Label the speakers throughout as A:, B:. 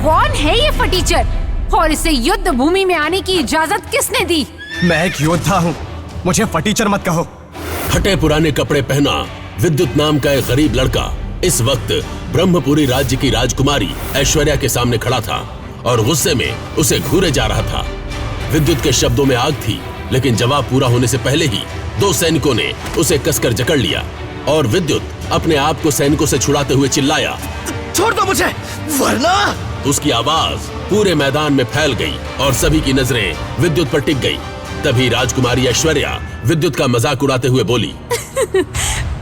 A: कौन है ये फटीचर और इसे युद्ध भूमि में आने की इजाजत किसने दी?
B: मैं एक योद्धा हूँ, मुझे फटीचर मत कहो।
C: फटे पुराने कपड़े पहना विद्युत नाम का एक गरीब लड़का इस वक्त ब्रह्मपुरी राज्य की राजकुमारी ऐश्वर्या के सामने खड़ा था और गुस्से में उसे घूरे जा रहा था। विद्युत के शब्दों में आग थी, लेकिन जवाब पूरा होने से पहले ही दो सैनिकों ने उसे कसकर जकड़ लिया और विद्युत अपने आप को सैनिकों से छुड़ाते हुए चिल्लाया,
B: छोड़ दो मुझे, वरना।
C: उसकी आवाज पूरे मैदान में फैल गई और सभी की नजरें विद्युत पर टिक गई। तभी राजकुमारी ऐश्वर्या विद्युत का मजाक उड़ाते हुए बोली,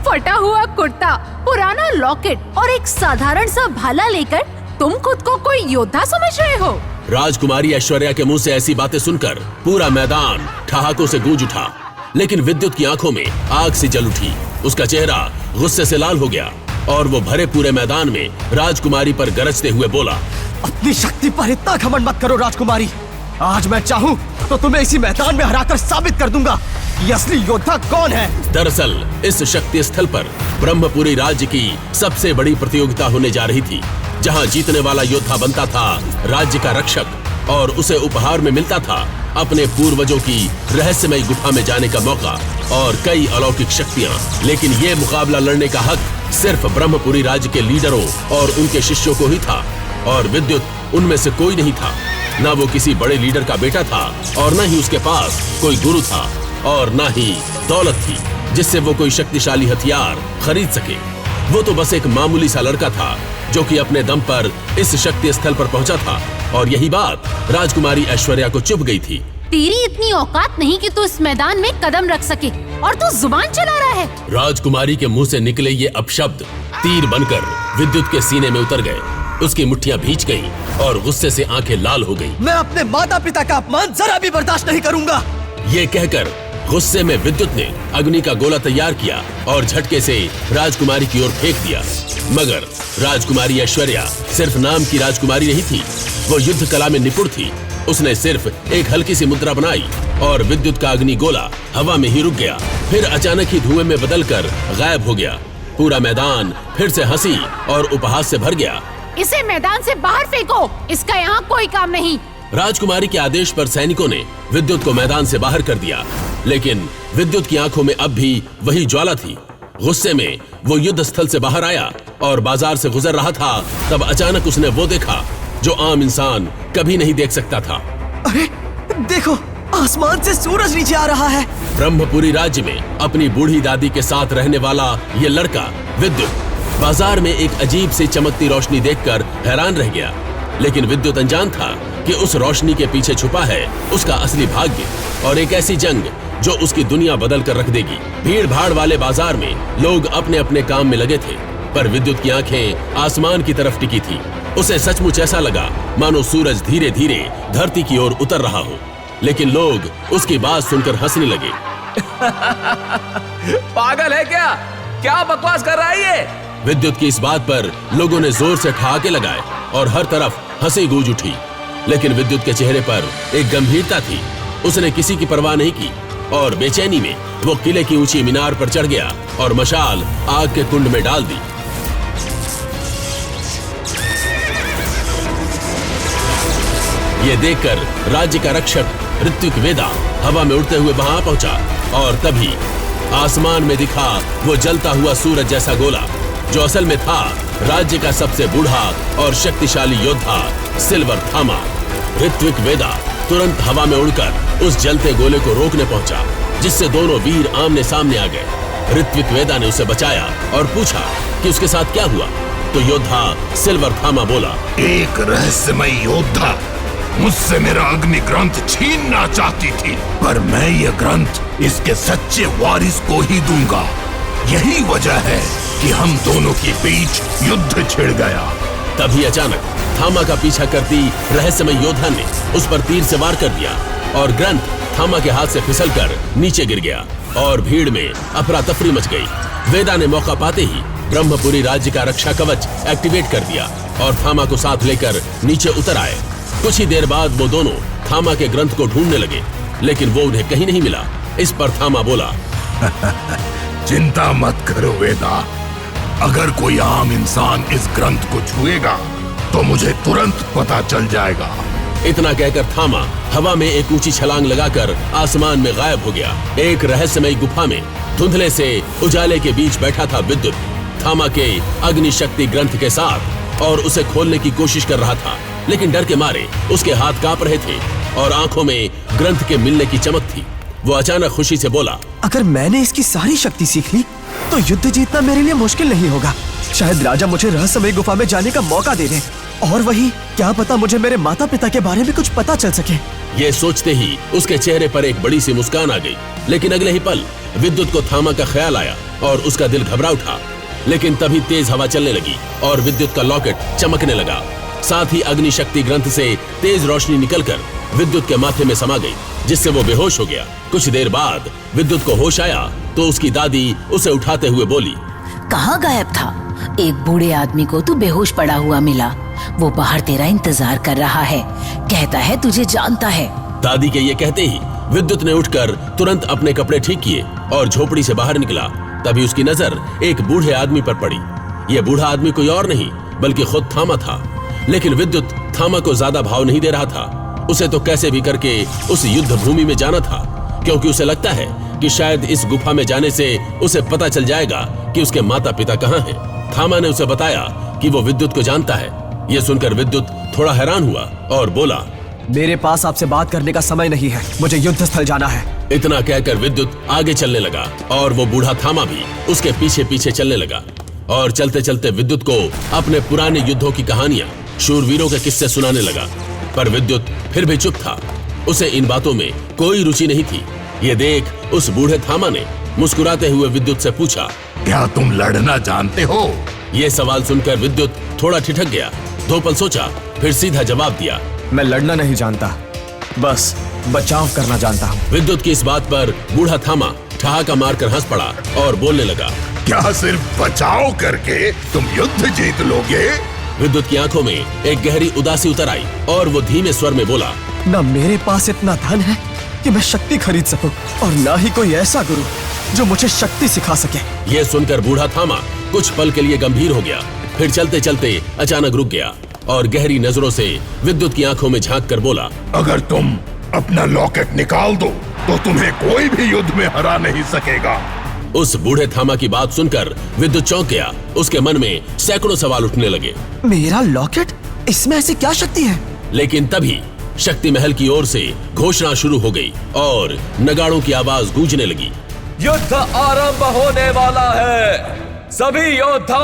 A: फटा हुआ कुर्ता, पुराना लॉकेट और एक साधारण सा भाला लेकर तुम खुद को कोई योद्धा समझ रहे हो?
C: राजकुमारी ऐश्वर्या के मुंह से ऐसी बातें सुनकर पूरा मैदान ठहाकों से गूंज उठा, लेकिन विद्युत की आंखों में आग सी जल उठी। उसका चेहरा गुस्से से लाल हो गया और वो भरे पूरे मैदान में राजकुमारी पर गरजते हुए बोला,
B: अपनी शक्ति पर इतना घमंड मत करो राजकुमारी। आज मैं चाहूँ तो तुम्हें इसी मैदान में हराकर साबित कर दूंगा कि असली योद्धा कौन है।
C: दरअसल इस शक्ति स्थल पर ब्रह्मपुरी राज्य की सबसे बड़ी प्रतियोगिता होने जा रही थी, जहां जीतने वाला योद्धा बनता था राज्य का रक्षक और उसे उपहार में मिलता था अपने पूर्वजों की रहस्यमय गुफा में जाने का मौका और कई अलौकिक शक्तियां। लेकिन ये मुकाबला लड़ने का हक सिर्फ ब्रह्मपुरी राज्य के लीडरों और उनके शिष्यों को ही था और विद्युत उनमें से कोई नहीं था। न वो किसी बड़े लीडर का बेटा था और न ही उसके पास कोई गुरु था और न ही दौलत थी जिससे वो कोई शक्तिशाली हथियार खरीद सके। वो तो बस एक मामूली सा लड़का था जो कि अपने दम पर इस शक्ति स्थल पर पहुंचा था और यही बात राजकुमारी ऐश्वर्या को चुभ गई थी।
A: तेरी इतनी औकात नहीं कि तू इस मैदान में कदम रख सके और तू जुबान चला रहा है।
C: राजकुमारी के मुंह से निकले ये अपशब्द तीर बनकर विद्युत के सीने में उतर गए। उसकी मुट्ठियां भींच गईं और गुस्से से आंखें लाल हो गईं।
B: मैं अपने माता पिता का अपमान जरा भी बर्दाश्त नहीं करूंगा।
C: ये कहकर गुस्से में विद्युत ने अग्नि का गोला तैयार किया और झटके से राजकुमारी की ओर फेंक दिया। मगर राजकुमारी ऐश्वर्या सिर्फ नाम की राजकुमारी नहीं थी, वो युद्ध कला में निपुण थी। उसने सिर्फ एक हल्की सी मुद्रा बनाई और विद्युत का अग्नि गोला हवा में ही रुक गया, फिर अचानक ही धुएं में बदलकर गायब हो गया। पूरा मैदान फिर से हंसी और उपहास से भर गया।
A: इसे मैदान से बाहर फेंको, इसका यहाँ कोई काम नहीं।
C: राजकुमारी के आदेश पर सैनिकों ने विद्युत को मैदान से बाहर कर दिया, लेकिन विद्युत की आंखों में अब भी वही ज्वाला थी। गुस्से में वो युद्ध स्थल से बाहर आया और बाजार से गुजर रहा था, तब अचानक उसने वो देखा जो आम इंसान कभी नहीं देख सकता था।
B: अरे देखो, आसमान से सूरज नीचे आ रहा है।
C: ब्रह्मपुरी राज्य में अपनी बूढ़ी दादी के साथ रहने वाला ये लड़का विद्युत बाजार में एक अजीब सी चमकती रोशनी देखकर हैरान रह गया, लेकिन विद्युत अनजान था कि उस रोशनी के पीछे छुपा है उसका असली भाग्य और एक ऐसी जंग जो उसकी दुनिया बदल कर रख देगी। भीड़ भाड़ वाले बाजार में लोग अपने अपने काम में लगे थे, पर विद्युत की आंखें आसमान की तरफ टिकी थी। उसे सचमुच ऐसा लगा मानो सूरज धीरे धीरे धरती की ओर उतर रहा हो, लेकिन लोग उसकी बात सुनकर हंसने लगे।
D: पागल है क्या? क्या बकवास कर रहा है ये?
C: विद्युत की इस बात पर लोगों ने जोर से ठहाके लगाए और हर तरफ हंसी गूंज उठी, लेकिन विद्युत के चेहरे पर एक गंभीरता थी। उसने किसी की परवाह नहीं की और बेचैनी में वो किले की ऊंची मीनार पर चढ़ गया और मशाल आग के कुंड में डाल दी। ये देखकर राज्य का रक्षक ऋत्विक वेदा हवा में उड़ते हुए वहां पहुंचा और तभी आसमान में दिखा वो जलता हुआ सूरज जैसा गोला, जो असल में था राज्य का सबसे बूढ़ा और शक्तिशाली योद्धा सिल्वर थामा। ऋत्विक वेदा तुरंत हवा में उड़कर उस जलते गोले को रोकने पहुंचा, जिससे दोनों वीर आमने सामने आ गए। ऋत्विक वेदा ने उसे बचाया और पूछा कि उसके साथ क्या हुआ, तो योद्धा सिल्वर थामा बोला,
E: एक रहस्यमय योद्धा मुझसे मेरा अग्नि ग्रंथ छीनना चाहती थी, पर मैं ये ग्रंथ इसके सच्चे वारिस को ही दूंगा। यही वजह है कि हम दोनों के बीच युद्ध छिड़ गया।
C: तभी अचानक थामा का पीछा करती रहस्यमय योद्धा ने उस पर तीर से वार कर दिया और ग्रंथ थामा के हाथ से फिसलकर नीचे गिर गया और भीड़ में अफरा तफरी मच गई। वेदा ने मौका पाते ही ब्रह्मपुरी राज्य का रक्षा कवच एक्टिवेट कर दिया और थामा को साथ लेकर नीचे उतर आए। कुछ ही देर बाद वो दोनों थामा के ग्रंथ को ढूंढने लगे, लेकिन वो उन्हें कहीं नहीं मिला। इस पर थामा बोला,
E: चिंता मत करो वेदा, अगर कोई आम इंसान इस ग्रंथ को छुएगा तो मुझे तुरंत पता चल जाएगा।
C: इतना कहकर थामा हवा में एक ऊंची छलांग लगाकर आसमान में गायब हो गया। एक रहस्यमयी गुफा में धुंधले से उजाले के बीच बैठा था विद्युत, थामा के अग्नि शक्ति ग्रंथ के साथ, और उसे खोलने की कोशिश कर रहा था, लेकिन डर के मारे उसके हाथ कांप रहे थे और आंखों में ग्रंथ के मिलने की चमक थी। वो अचानक खुशी से बोला,
B: अगर मैंने इसकी सारी शक्ति सीख ली तो युद्ध जीतना मेरे लिए मुश्किल नहीं होगा। शायद राजा मुझे रहस्यमय गुफा में जाने का मौका दे दे, और वही क्या पता मुझे मेरे माता पिता के बारे में कुछ पता चल सके।
C: ये सोचते ही उसके चेहरे पर एक बड़ी सी मुस्कान आ गई, लेकिन अगले ही पल विद्युत को थामा का ख्याल आया और उसका दिल घबरा उठा। लेकिन तभी तेज हवा चलने लगी और विद्युत का लॉकेट चमकने लगा। साथ ही अग्नि शक्ति ग्रंथ से तेज रोशनी निकलकर विद्युत के माथे में समा गई, जिससे वो बेहोश हो गया। कुछ देर बाद विद्युत को होश आया तो उसकी दादी उसे उठाते हुए बोली,
F: कहाँ गायब था? एक बूढ़े आदमी को तू बेहोश पड़ा हुआ मिला। वो बाहर तेरा इंतजार कर रहा है, कहता है तुझे जानता है।
C: दादी के ये कहते ही विद्युत ने उठकर तुरंत अपने कपड़े ठीक किए और झोपड़ी से बाहर निकला। तभी उसकी नजर एक बूढ़े आदमी पर पड़ी। यह बूढ़ा आदमी कोई और नहीं बल्कि खुद थामा था। लेकिन विद्युत थामा को ज्यादा भाव नहीं दे रहा था। उसे तो कैसे भी करके उस युद्ध भूमि में जाना था, क्योंकि उसे लगता है कि शायद इस गुफा में जाने से उसे पता चल जाएगा कि उसके माता पिता कहाँ हैं। थामा ने उसे बताया कि वो विद्युत को जानता है। यह सुनकर विद्युत थोड़ा हैरान हुआ और बोला,
B: मेरे पास आपसे बात करने का समय नहीं है, मुझे युद्ध स्थल जाना है।
C: इतना कहकर विद्युत आगे चलने लगा और वो बूढ़ा थामा भी उसके पीछे पीछे चलने लगा। और चलते चलते विद्युत को अपने पुराने युद्धों की कहानियां, शूरवीरों के किस्से सुनाने लगा। पर विद्युत फिर भी चुप था। उसे इन बातों में कोई रुचि नहीं थी। ये देख उस बूढ़े थामा ने मुस्कुराते हुए विद्युत से पूछा,
E: क्या तुम लड़ना जानते हो?
C: ये सवाल सुनकर विद्युत थोड़ा ठिठक गया। 2 पल सोचा, फिर सीधा जवाब दिया,
B: मैं लड़ना नहीं जानता, बस बचाव करना जानता हूँ।
C: विद्युत की इस बात पर बूढ़ा थामा ठहाका मारकर हंस पड़ा और बोलने लगा,
E: क्या सिर्फ बचाव करके तुम युद्ध जीत लोगे?
C: विद्युत की आंखों में एक गहरी उदासी उतर आई और वो धीमे स्वर में बोला,
B: न मेरे पास इतना धन है कि मैं शक्ति खरीद सकूं, और न ही कोई ऐसा गुरु जो मुझे शक्ति सिखा सके।
C: ये सुनकर बूढ़ा थामा कुछ पल के लिए गंभीर हो गया। फिर चलते चलते अचानक रुक गया और गहरी नजरों से विद्युत की आंखों में झांक कर बोला,
E: अगर तुम अपना लॉकेट निकाल दो तो तुम्हें कोई भी युद्ध में हरा नहीं सकेगा।
C: उस बूढ़े थामा की बात सुनकर विद्युत चौंक गया। उसके मन में सैकड़ों सवाल उठने लगे।
B: मेरा लॉकेट, इसमें ऐसी क्या शक्ति है?
C: लेकिन तभी शक्ति महल की ओर से घोषणा शुरू हो गई और नगाड़ों की आवाज गूंजने लगी।
D: युद्ध आरंभ होने वाला है, सभी योद्धा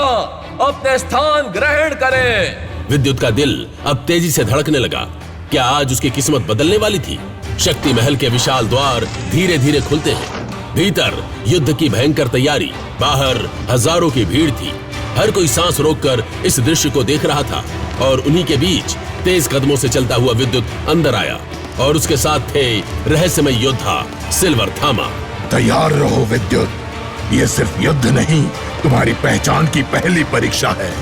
D: अपने स्थान ग्रहण करें।
C: विद्युत का दिल अब तेजी से धड़कने लगा। क्या आज उसकी किस्मत बदलने वाली थी? शक्ति महल के विशाल द्वार धीरे धीरे खुलते हैं। भीतर युद्ध की भयंकर तैयारी, बाहर हजारों की भीड़ थी। हर कोई सांस रोककर इस दृश्य को देख रहा था और उन्हीं के बीच तेज कदमों से चलता हुआ विद्युत अंदर आया और उसके साथ थे रहस्यमय योद्धा सिल्वर थामा।
E: तैयार रहो विद्युत, ये सिर्फ युद्ध नहीं, तुम्हारी पहचान की पहली परीक्षा है।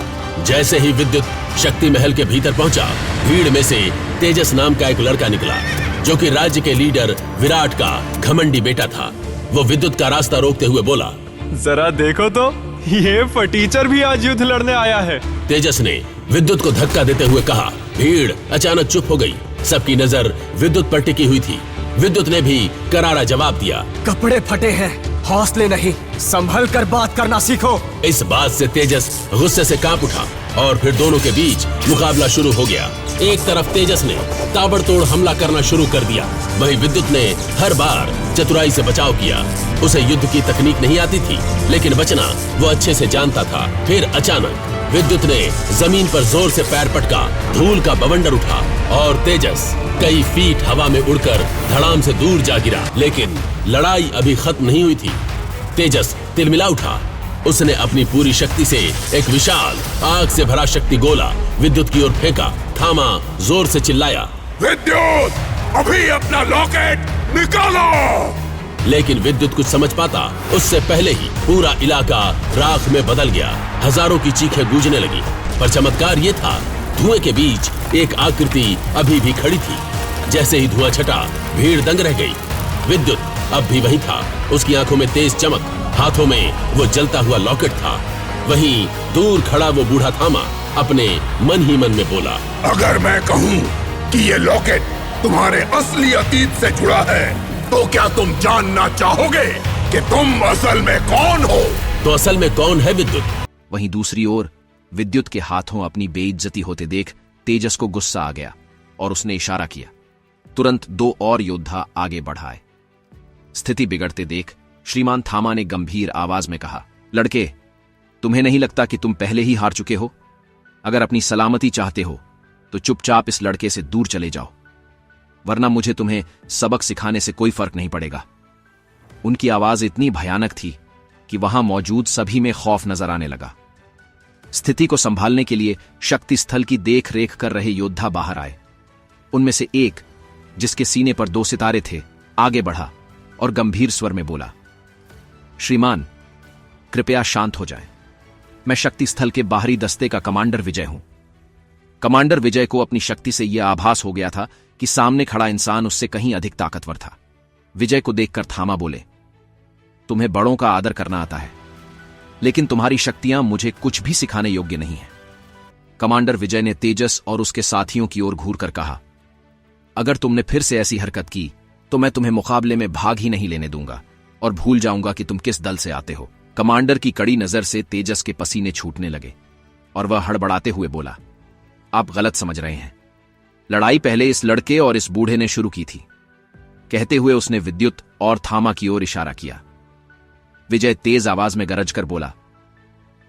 C: जैसे ही विद्युत शक्ति महल के भीतर पहुंचा, भीड़ में से तेजस नाम का एक लड़का निकला, जो कि राज्य के लीडर विराट का घमंडी बेटा था। वो विद्युत का रास्ता रोकते हुए बोला,
G: जरा देखो तो, ये फटीचर भी आज युद्ध लड़ने आया है।
C: तेजस ने विद्युत को धक्का देते हुए कहा। भीड़ अचानक चुप हो गई। सबकी नजर विद्युत पर टिकी हुई थी। विद्युत ने भी करारा जवाब दिया,
B: कपड़े फटे हैं, हौसले नहीं, संभल कर बात करना सीखो।
C: इस बात से तेजस गुस्से से कांप उठा और फिर दोनों के बीच मुकाबला शुरू हो गया। एक तरफ तेजस ने ताबड़तोड़ हमला करना शुरू कर दिया, वहीं विद्युत ने हर बार चतुराई से बचाव किया। उसे युद्ध की तकनीक नहीं आती थी, लेकिन बचना वो अच्छे से जानता था। फिर अचानक विद्युत ने जमीन पर जोर से पैर पटका, धूल का बवंडर उठा और तेजस कई फीट हवा में उड़कर धड़ाम से दूर जा गिरा। लेकिन लड़ाई अभी खत्म नहीं हुई थी। तेजस तिलमिला उठा। उसने अपनी पूरी शक्ति से एक विशाल आग से भरा शक्ति गोला विद्युत की ओर फेंका। थामा जोर से चिल्लाया,
E: विद्युत, अभी अपना लॉकेट निकालो।
C: लेकिन विद्युत कुछ समझ पाता उससे पहले ही पूरा इलाका राख में बदल गया। हजारों की चीखें गूंजने लगी। पर चमत्कार ये था, धुएं के बीच एक आकृति अभी भी खड़ी थी। जैसे ही धुआं छटा, भीड़ दंग रह गई। विद्युत अब भी वही था। उसकी आंखों में तेज चमक, हाथों में वो जलता हुआ लॉकेट था। वहीं दूर खड़ा वो बूढ़ा थामा अपने मन ही मन में बोला,
E: अगर मैं कहूं कि ये लॉकेट तुम्हारे असली अतीत से जुड़ा है, तो क्या तुम जानना चाहोगे कि तुम असल में कौन हो?
C: तो असल में कौन है विद्युत?
H: वहीं दूसरी ओर विद्युत के हाथों अपनी बेइज्जती होते देख तेजस को गुस्सा आ गया और उसने इशारा किया। तुरंत 2 और योद्धा आगे बढ़ाए। स्थिति बिगड़ते देख श्रीमान थामा ने गंभीर आवाज में कहा, लड़के, तुम्हें नहीं लगता कि तुम पहले ही हार चुके हो? अगर अपनी सलामती चाहते हो तो चुपचाप इस लड़के से दूर चले जाओ, वरना मुझे तुम्हें सबक सिखाने से कोई फर्क नहीं पड़ेगा। उनकी आवाज इतनी भयानक थी कि वहां मौजूद सभी में खौफ नजर आने लगा। स्थिति को संभालने के लिए शक्ति स्थल की देख रेख कर रहे योद्धा बाहर आए। उनमें से एक, जिसके सीने पर 2 सितारे थे, आगे बढ़ा और गंभीर स्वर में बोला, श्रीमान, कृपया शांत हो जाएं। मैं शक्ति स्थल के बाहरी दस्ते का कमांडर विजय हूं। कमांडर विजय को अपनी शक्ति से यह आभास हो गया था कि सामने खड़ा इंसान उससे कहीं अधिक ताकतवर था। विजय को देखकर थामा बोले, तुम्हें बड़ों का आदर करना आता है, लेकिन तुम्हारी शक्तियां मुझे कुछ भी सिखाने योग्य नहीं है। कमांडर विजय ने तेजस और उसके साथियों की ओर घूरकर कहा, अगर तुमने फिर से ऐसी हरकत की तो मैं तुम्हें मुकाबले में भाग ही नहीं लेने दूंगा और भूल जाऊंगा कि तुम किस दल से आते हो। कमांडर की कड़ी नजर से तेजस के पसीने छूटने लगे और वह हड़बड़ाते हुए बोला, आप गलत समझ रहे हैं। लड़ाई पहले इस लड़के और इस बूढ़े ने शुरू की थी। कहते हुए उसने विद्युत और थामा की ओर इशारा किया। विजय तेज आवाज में गरज कर बोला,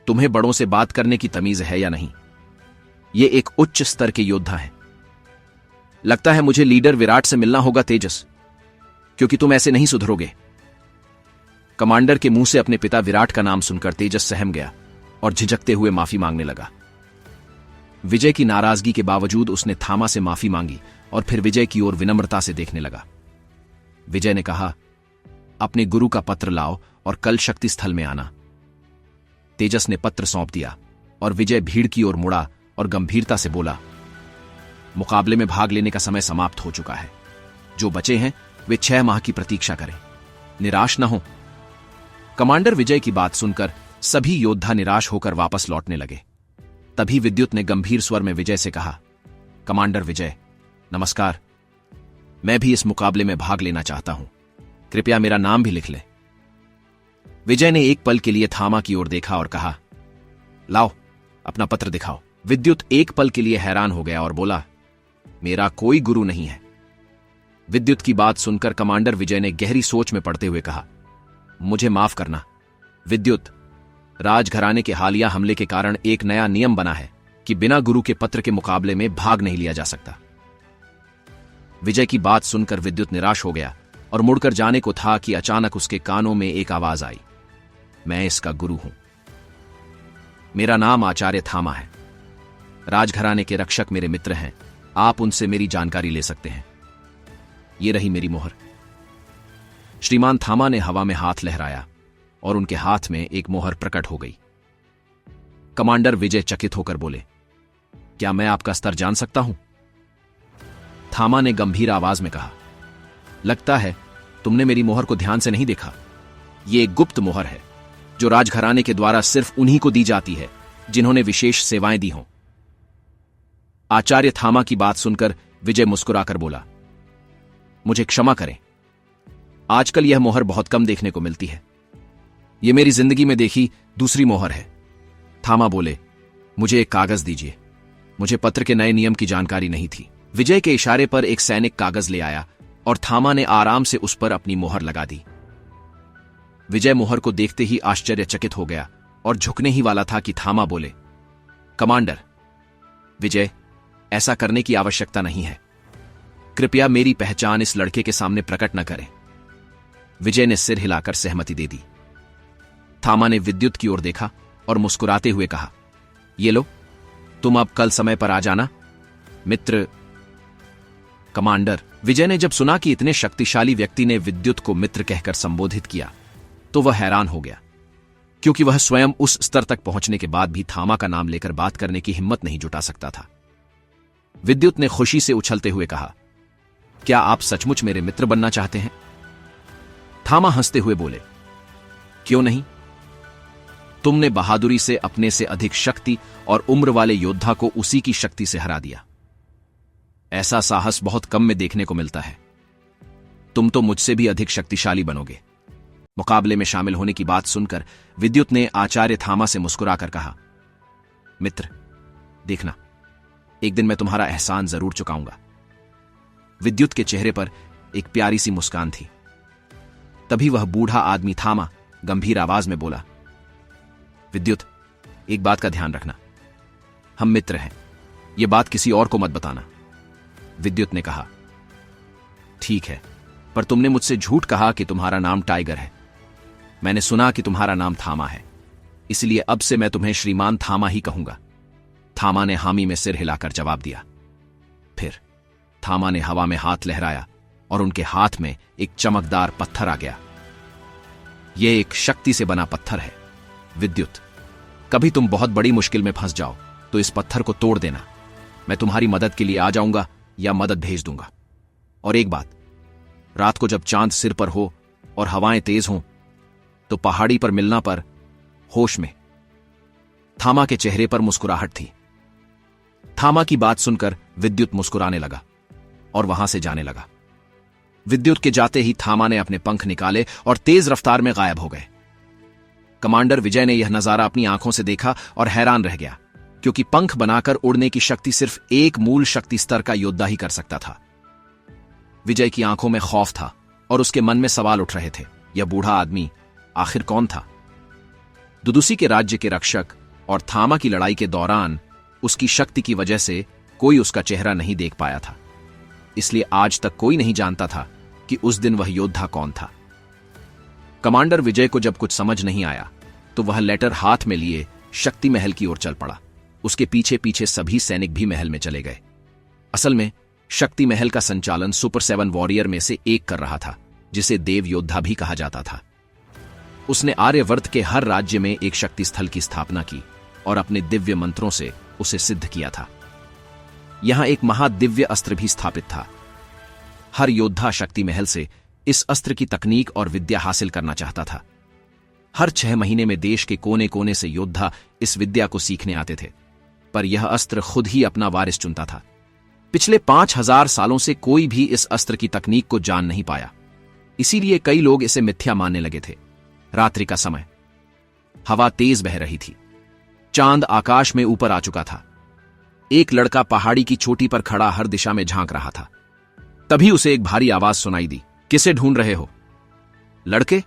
H: तुम्हें बड़ों से बात करने की तमीज है या नहीं? ये एक उच्च स्तर के योद्धा हैं। लगता है मुझे लीडर विराट से मिलना होगा तेजस, क्योंकि तुम ऐसे नहीं सुधरोगे। कमांडर के मुंह से अपने पिता विराट का नाम सुनकर तेजस सहम गया और झिझकते हुए माफी मांगने लगा। विजय की नाराजगी के बावजूद उसने थामा से माफी मांगी और फिर विजय की ओर विनम्रता से देखने लगा। विजय ने कहा, अपने गुरु का पत्र लाओ और कल शक्ति स्थल में आना। तेजस ने पत्र सौंप दिया और विजय भीड़ की ओर मुड़ा और गंभीरता से बोला, मुकाबले में भाग लेने का समय समाप्त हो चुका है। जो बचे हैं वे 6 माह की प्रतीक्षा करें, निराश न हो। कमांडर विजय की बात सुनकर सभी योद्धा निराश होकर वापस लौटने लगे। तभी विद्युत ने गंभीर स्वर में विजय से कहा, कमांडर विजय, नमस्कार। मैं भी इस मुकाबले में भाग लेना चाहता हूं, कृपया मेरा नाम भी लिख लें। विजय ने एक पल के लिए थामा की ओर देखा और कहा, लाओ अपना पत्र दिखाओ। विद्युत एक पल के लिए हैरान हो गया और बोला, मेरा कोई गुरु नहीं है। विद्युत की बात सुनकर कमांडर विजय ने गहरी सोच में पड़ते हुए कहा, मुझे माफ करना विद्युत, राजघराने के हालिया हमले के कारण एक नया नियम बना है कि बिना गुरु के पत्र के मुकाबले में भाग नहीं लिया जा सकता। विजय की बात सुनकर विद्युत निराश हो गया और मुड़कर जाने को था कि अचानक उसके कानों में एक आवाज आई, मैं इसका गुरु हूं। मेरा नाम आचार्य थामा है। राजघराने के रक्षक मेरे मित्र हैं, आप उनसे मेरी जानकारी ले सकते हैं। ये रही मेरी मोहर। श्रीमान थामा ने हवा में हाथ लहराया और उनके हाथ में एक मोहर प्रकट हो गई। कमांडर विजय चकित होकर बोले, क्या मैं आपका स्तर जान सकता हूं? थामा ने गंभीर आवाज में कहा, लगता है तुमने मेरी मोहर को ध्यान से नहीं देखा। ये एक गुप्त मोहर है जो राजघराने के द्वारा सिर्फ उन्हीं को दी जाती है जिन्होंने विशेष सेवाएं दी हों। आचार्य थामा की बात सुनकर विजय मुस्कुराकर बोला, मुझे क्षमा करें, आजकल यह मोहर बहुत कम देखने को मिलती है। यह मेरी जिंदगी में देखी दूसरी मोहर है। थामा बोले, मुझे एक कागज दीजिए, मुझे पत्र के नए नियम की जानकारी नहीं थी। विजय के इशारे पर एक सैनिक कागज ले आया और थामा ने आराम से उस पर अपनी मोहर लगा दी। विजय मोहर को देखते ही आश्चर्यचकित हो गया और झुकने ही वाला था कि थामा बोले, कमांडर विजय, ऐसा करने की आवश्यकता नहीं है। कृपया मेरी पहचान इस लड़के के सामने प्रकट न करें। विजय ने सिर हिलाकर सहमति दे दी। थामा ने विद्युत की ओर देखा और मुस्कुराते हुए कहा, ये लो, तुम अब कल समय पर आ जाना। मित्र। कमांडर विजय ने जब सुना कि इतने शक्तिशाली व्यक्ति ने विद्युत को मित्र कहकर संबोधित किया तो वह हैरान हो गया, क्योंकि वह स्वयं उस स्तर तक पहुंचने के बाद भी थामा का नाम लेकर बात करने की हिम्मत नहीं जुटा सकता था। विद्युत ने खुशी से उछलते हुए कहा, क्या आप सचमुच मेरे मित्र बनना चाहते हैं? थामा हंसते हुए बोले, क्यों नहीं? तुमने बहादुरी से अपने से अधिक शक्ति और उम्र वाले योद्धा को उसी की शक्ति से हरा दिया। ऐसा साहस बहुत कम में देखने को मिलता है। तुम तो मुझसे भी अधिक शक्तिशाली बनोगे। मुकाबले में शामिल होने की बात सुनकर विद्युत ने आचार्य थामा से मुस्कुराकर कहा, मित्र, देखना, एक दिन मैं तुम्हारा एहसान जरूर चुकाऊंगा। विद्युत के चेहरे पर एक प्यारी सी मुस्कान थी। तभी वह बूढ़ा आदमी थामा गंभीर आवाज में बोला, विद्युत, एक बात का ध्यान रखना, हम मित्र हैं, यह बात किसी और को मत बताना। विद्युत ने कहा, ठीक है, पर तुमने मुझसे झूठ कहा कि तुम्हारा नाम टाइगर है। मैंने सुना कि तुम्हारा नाम थामा है, इसलिए अब से मैं तुम्हें श्रीमान थामा ही कहूंगा। थामा ने हामी में सिर हिलाकर जवाब दिया। फिर थामा ने हवा में हाथ लहराया और उनके हाथ में एक चमकदार पत्थर आ गया। यह एक शक्ति से बना पत्थर है। विद्युत, कभी तुम बहुत बड़ी मुश्किल में फंस जाओ तो इस पत्थर को तोड़ देना। मैं तुम्हारी मदद के लिए आ जाऊंगा या मदद भेज दूंगा। और एक बात, रात को जब चांद सिर पर हो और हवाएं तेज हों तो पहाड़ी पर मिलना पर होश में। थामा के चेहरे पर मुस्कुराहट थी। थामा की बात सुनकर विद्युत मुस्कुराने लगा और वहां से जाने लगा। विद्युत के जाते ही थामा ने अपने पंख निकाले और तेज रफ्तार में गायब हो गए। कमांडर विजय ने यह नजारा अपनी आंखों से देखा और हैरान रह गया, क्योंकि पंख बनाकर उड़ने की शक्ति सिर्फ एक मूल शक्ति स्तर का योद्धा ही कर सकता था। विजय की आंखों में खौफ था और उसके मन में सवाल उठ रहे थे, यह बूढ़ा आदमी आखिर कौन था? दुदुसी के राज्य के रक्षक और थामा की लड़ाई के दौरान उसकी शक्ति की वजह से कोई उसका चेहरा नहीं देख पाया था, इसलिए आज तक कोई नहीं जानता था कि उस दिन वह योद्धा कौन था। कमांडर विजय को जब कुछ समझ नहीं आया तो वह लेटर हाथ में लिए शक्ति महल की ओर चल पड़ा। उसके पीछे पीछे सभी सैनिक भी महल में चले गए। असल में शक्ति महल का संचालन सुपर 7 वॉरियर में से एक कर रहा था, जिसे देव योद्धा भी कहा जाता था। उसने आर्यवर्त के हर राज्य में एक शक्ति स्थल की स्थापना की और अपने दिव्य मंत्रों से उसे सिद्ध किया था। यहां एक महादिव्य अस्त्र भी स्थापित था। हर योद्धा शक्ति महल से इस अस्त्र की तकनीक और विद्या हासिल करना चाहता था। हर 6 महीने में देश के कोने कोने से योद्धा इस विद्या को सीखने आते थे, पर यह अस्त्र खुद ही अपना वारिस चुनता था। पिछले 5000 सालों से कोई भी इस अस्त्र की तकनीक को जान नहीं पाया, इसीलिए कई लोग इसे मिथ्या मानने लगे थे। रात्रि का समय, हवा तेज बह रही थी, चांद आकाश में ऊपर आ चुका था। एक लड़का पहाड़ी की चोटी पर खड़ा हर दिशा में झांक रहा था। तभी उसे एक भारी आवाज सुनाई दी, किसे ढूंढ रहे हो? लड़के?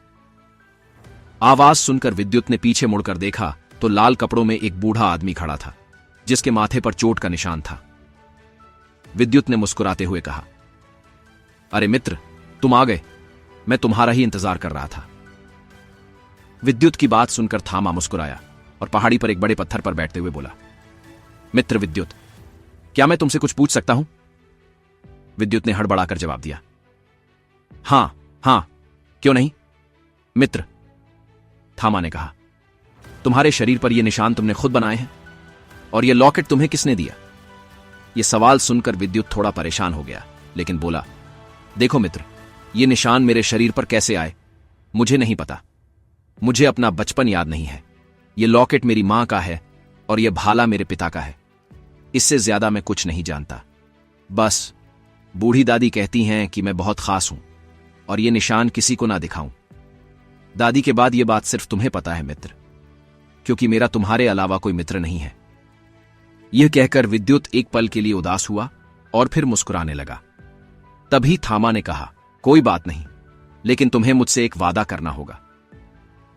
H: आवाज सुनकर विद्युत ने पीछे मुड़कर देखा तो लाल कपड़ों में एक बूढ़ा आदमी खड़ा था, जिसके माथे पर चोट का निशान था। विद्युत ने मुस्कुराते हुए कहा, अरे मित्र, तुम आ गए, मैं तुम्हारा ही इंतजार कर रहा था। विद्युत की बात सुनकर थामा मुस्कुराया और पहाड़ी पर एक बड़े पत्थर पर बैठते हुए बोला, मित्र विद्युत, क्या मैं तुमसे कुछ पूछ सकता हूं? विद्युत ने हड़बड़ाकर जवाब दिया, हां हां, क्यों नहीं मित्र। थामा ने कहा, तुम्हारे शरीर पर यह निशान तुमने खुद बनाए हैं? और यह लॉकेट तुम्हें किसने दिया? यह सवाल सुनकर विद्युत थोड़ा परेशान हो गया, लेकिन बोला, देखो मित्र, यह निशान मेरे शरीर पर कैसे आए मुझे नहीं पता। मुझे अपना बचपन याद नहीं है। यह लॉकेट मेरी मां का है और यह भाला मेरे पिता का है। इससे ज्यादा मैं कुछ नहीं जानता। बस बूढ़ी दादी कहती हैं कि मैं बहुत खास हूं और यह निशान किसी को ना दिखाऊं। दादी के बाद यह बात सिर्फ तुम्हें पता है मित्र, क्योंकि मेरा तुम्हारे अलावा कोई मित्र नहीं है। यह कहकर विद्युत एक पल के लिए उदास हुआ और फिर मुस्कुराने लगा। तभी थामा ने कहा, कोई बात नहीं, लेकिन तुम्हें मुझसे एक वादा करना होगा।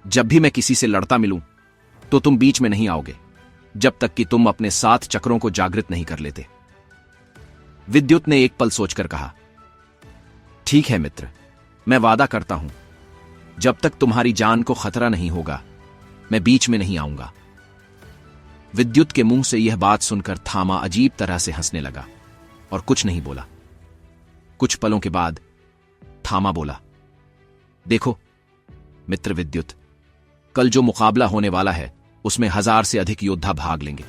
H: जब भी मैं किसी से लड़ता मिलूं तो तुम बीच में नहीं आओगे, जब तक कि तुम अपने 7 चक्रों को जागृत नहीं कर लेते। विद्युत ने एक पल सोचकर कहा, ठीक है मित्र, मैं वादा करता हूं, जब तक तुम्हारी जान को खतरा नहीं होगा मैं बीच में नहीं आऊंगा। विद्युत के मुंह से यह बात सुनकर थामा अजीब तरह से हंसने लगा और कुछ नहीं बोला। कुछ पलों के बाद थामा बोला, देखो मित्र विद्युत, कल जो मुकाबला होने वाला है उसमें 1000 से अधिक योद्धा भाग लेंगे।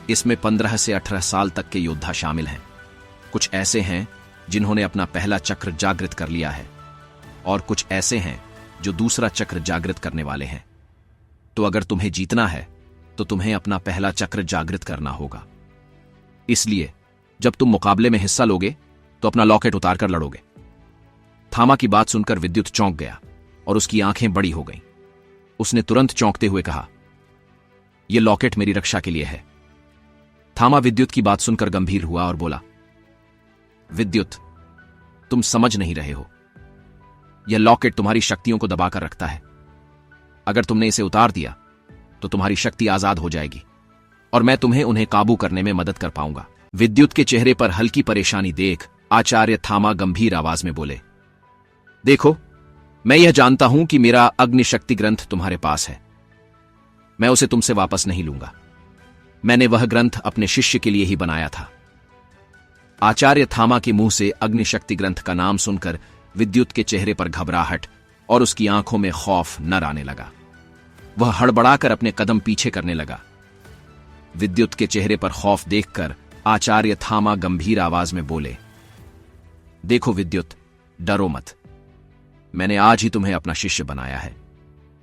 H: इसमें 15 से 18 साल तक के योद्धा शामिल हैं। कुछ ऐसे हैं जिन्होंने अपना पहला चक्र जागृत कर लिया है और कुछ ऐसे हैं जो दूसरा चक्र जागृत करने वाले हैं। तो अगर तुम्हें जीतना है तो तुम्हें अपना पहला चक्र जागृत करना होगा। इसलिए जब तुम मुकाबले में हिस्सा लोगे तो अपना लॉकेट उतारकर लड़ोगे। थामा की बात सुनकर विद्युत चौंक गया और उसकी आंखें बड़ी हो गईं। उसने तुरंत चौंकते हुए कहा, यह लॉकेट मेरी रक्षा के लिए है। थामा विद्युत की बात सुनकर गंभीर हुआ और बोला, विद्युत, तुम समझ नहीं रहे हो। यह लॉकेट तुम्हारी शक्तियों को दबाकर रखता है। अगर तुमने इसे उतार दिया तो तुम्हारी शक्ति आजाद हो जाएगी और मैं तुम्हें उन्हें काबू करने में मदद कर पाऊंगा। विद्युत के चेहरे पर हल्की परेशानी देख आचार्य थामा गंभीर आवाज में बोले, देखो, मैं यह जानता हूं कि मेरा अग्नि शक्ति ग्रंथ तुम्हारे पास है। मैं उसे तुमसे वापस नहीं लूंगा। मैंने वह ग्रंथ अपने शिष्य के लिए ही बनाया था। आचार्य थामा के मुंह से अग्नि शक्ति ग्रंथ का नाम सुनकर विद्युत के चेहरे पर घबराहट और उसकी आंखों में खौफ नर आने लगा। वह हड़बड़ाकर अपने कदम पीछे करने लगा। विद्युत के चेहरे पर खौफ देखकर आचार्य थामा गंभीर आवाज में बोले, देखो विद्युत, डरो मत। मैंने आज ही तुम्हें अपना शिष्य बनाया है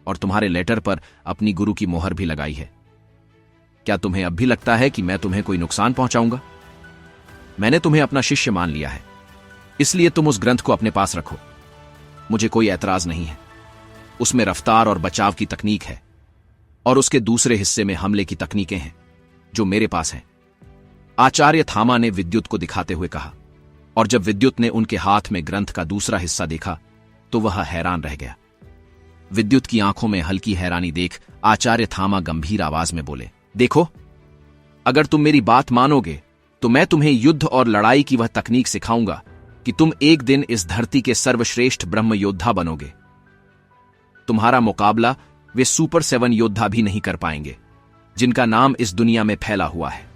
H: और तुम्हारे लेटर पर अपनी गुरु की मोहर भी लगाई है। क्या तुम्हें अब भी लगता है कि मैं तुम्हें कोई नुकसान पहुंचाऊंगा? मैंने तुम्हें अपना शिष्य मान लिया है, इसलिए तुम उस ग्रंथ को अपने पास रखो। मुझे कोई ऐतराज नहीं है। उसमें रफ्तार और बचाव की तकनीक है और उसके दूसरे हिस्से में हमले की तकनीकें हैं जो मेरे पास हैं। आचार्य थामा ने विद्युत को दिखाते हुए कहा, और जब विद्युत ने उनके हाथ में ग्रंथ का दूसरा हिस्सा देखा तो वह हैरान रह गया। विद्युत की आंखों में हल्की हैरानी देख आचार्य थामा गंभीर आवाज में बोले, देखो, अगर तुम मेरी बात मानोगे तो मैं तुम्हें युद्ध और लड़ाई की वह तकनीक सिखाऊंगा कि तुम एक दिन इस धरती के सर्वश्रेष्ठ ब्रह्म योद्धा बनोगे। तुम्हारा मुकाबला वे सुपर 7 योद्धा भी नहीं कर पाएंगे जिनका नाम इस दुनिया में फैला हुआ है।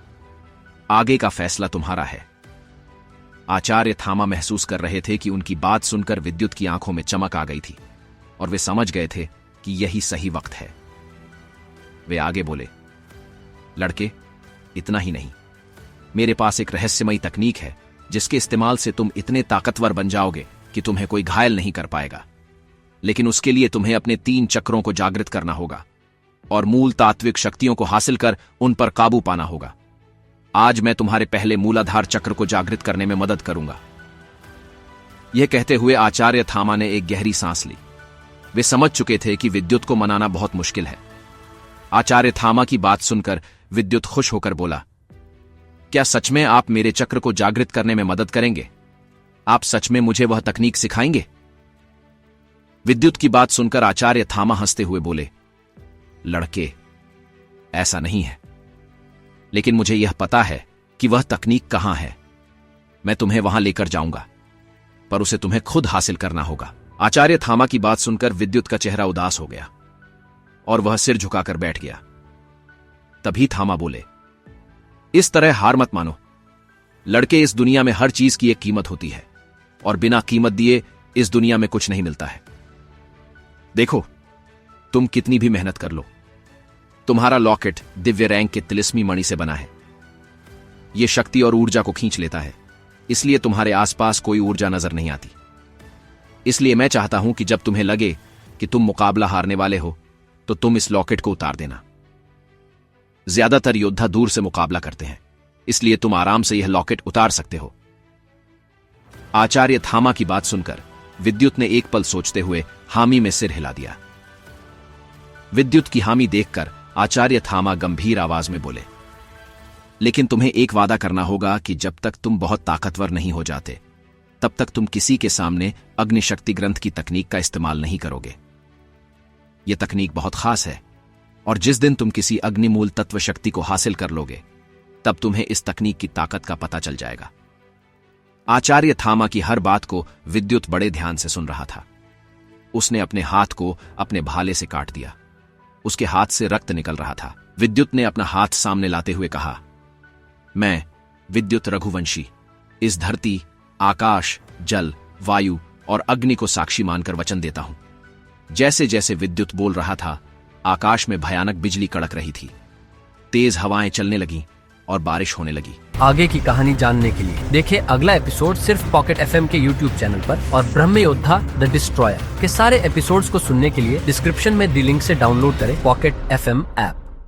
H: आगे का फैसला तुम्हारा है। आचार्य थामा महसूस कर रहे थे कि उनकी बात सुनकर विद्युत की आंखों में चमक आ गई थी और वे समझ गए थे कि यही सही वक्त है। वे आगे बोले, लड़के, इतना ही नहीं, मेरे पास एक रहस्यमयी तकनीक है जिसके इस्तेमाल से तुम इतने ताकतवर बन जाओगे कि तुम्हें कोई घायल नहीं कर पाएगा। लेकिन उसके लिए तुम्हें अपने 3 चक्रों को जागृत करना होगा और मूल तात्विक शक्तियों को हासिल कर उन पर काबू पाना होगा। आज मैं तुम्हारे पहले मूलाधार चक्र को जागृत करने में मदद करूंगा। यह कहते हुए आचार्य थामा ने एक गहरी सांस ली। वे समझ चुके थे कि विद्युत को मनाना बहुत मुश्किल है। आचार्य थामा की बात सुनकर विद्युत खुश होकर बोला, क्या सच में आप मेरे चक्र को जागृत करने में मदद करेंगे? आप सच में मुझे वह तकनीक सिखाएंगे? विद्युत की बात सुनकर आचार्य थामा हंसते हुए बोले, लड़के, ऐसा नहीं है, लेकिन मुझे यह पता है कि वह तकनीक कहां है। मैं तुम्हें वहां लेकर जाऊंगा, पर उसे तुम्हें खुद हासिल करना होगा। आचार्य थामा की बात सुनकर विद्युत का चेहरा उदास हो गया और वह सिर झुकाकर बैठ गया। तभी थामा बोले, इस तरह हार मत मानो। लड़के, इस दुनिया में हर चीज की एक कीमत होती है और बिना कीमत दिए इस दुनिया में कुछ नहीं मिलता है। देखो, तुम कितनी भी मेहनत कर लो, तुम्हारा लॉकेट दिव्य रैंक के तिलिस्मी मणि से बना है। यह शक्ति और ऊर्जा को खींच लेता है, इसलिए तुम्हारे आसपास कोई ऊर्जा नजर नहीं आती। इसलिए मैं चाहता हूं कि जब तुम्हें लगे कि तुम मुकाबला हारने वाले हो तो तुम इस लॉकेट को उतार देना। ज्यादातर योद्धा दूर से मुकाबला करते हैं, इसलिए तुम आराम से यह लॉकेट उतार सकते हो। आचार्य थामा की बात सुनकर विद्युत ने एक पल सोचते हुए हामी में सिर हिला दिया। विद्युत की हामी देखकर आचार्य थामा गंभीर आवाज में बोले, लेकिन तुम्हें एक वादा करना होगा कि जब तक तुम बहुत ताकतवर नहीं हो जाते तब तक तुम किसी के सामने अग्निशक्ति ग्रंथ की तकनीक का इस्तेमाल नहीं करोगे। यह तकनीक बहुत खास है और जिस दिन तुम किसी अग्निमूल तत्व शक्ति को हासिल कर लोगे तब तुम्हें इस तकनीक की ताकत का पता चल जाएगा। आचार्य थामा की हर बात को विद्युत बड़े ध्यान से सुन रहा था। उसने अपने हाथ को अपने भाले से काट दिया। उसके हाथ से रक्त निकल रहा था। विद्युत ने अपना हाथ सामने लाते हुए कहा, मैं विद्युत रघुवंशी इस धरती, आकाश, जल, वायु और अग्नि को साक्षी मानकर वचन देता हूं। जैसे जैसे विद्युत बोल रहा था, आकाश में भयानक बिजली कड़क रही थी। तेज हवाएं चलने लगीं और बारिश होने लगी।
I: आगे की कहानी जानने के लिए देखें अगला एपिसोड सिर्फ पॉकेट एफएम के यूट्यूब चैनल पर और ब्रह्म योद्धा द डिस्ट्रॉयर के सारे एपिसोड्स को सुनने के लिए डिस्क्रिप्शन में दी लिंक से डाउनलोड करें पॉकेट एफएम ऐप।